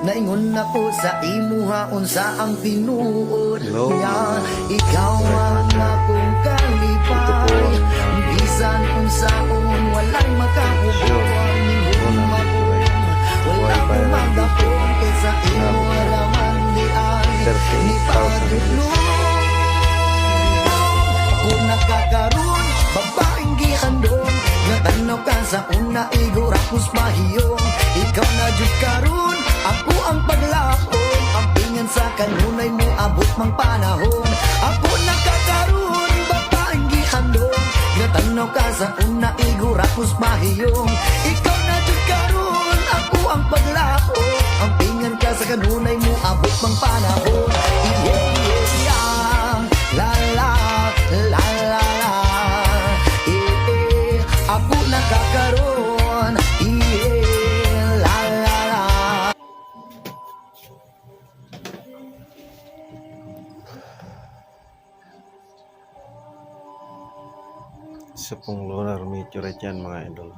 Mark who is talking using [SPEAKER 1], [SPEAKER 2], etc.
[SPEAKER 1] naingon ako sa imuha unsa ang tinuod niya. Ikaw ang akong kalipay, bisan unsaon walay makahubuan. Ningon mabong wala ko magdapon kaysa imo alaman ni ay ni pagdulong. Kung nakakaroon babaeng gihandong, natanaw ka sa una igurapos mahiyong. Ikaw na jud karon, ako ang paglakon, ang pingan sa kanunay mo abot mang panahon. Ako nakakaroon babaeng gihandong, natanaw ka sa una igurapos mahiyong. Ikaw na jud karon, ako ang paglakon, ang pingan ka sa kanunay mo abot mang panahon. Yeah, yeah, yeah. La la la la la, ako nakakaroon, la la la.
[SPEAKER 2] Isa pong lunar meteorite yan mga idol.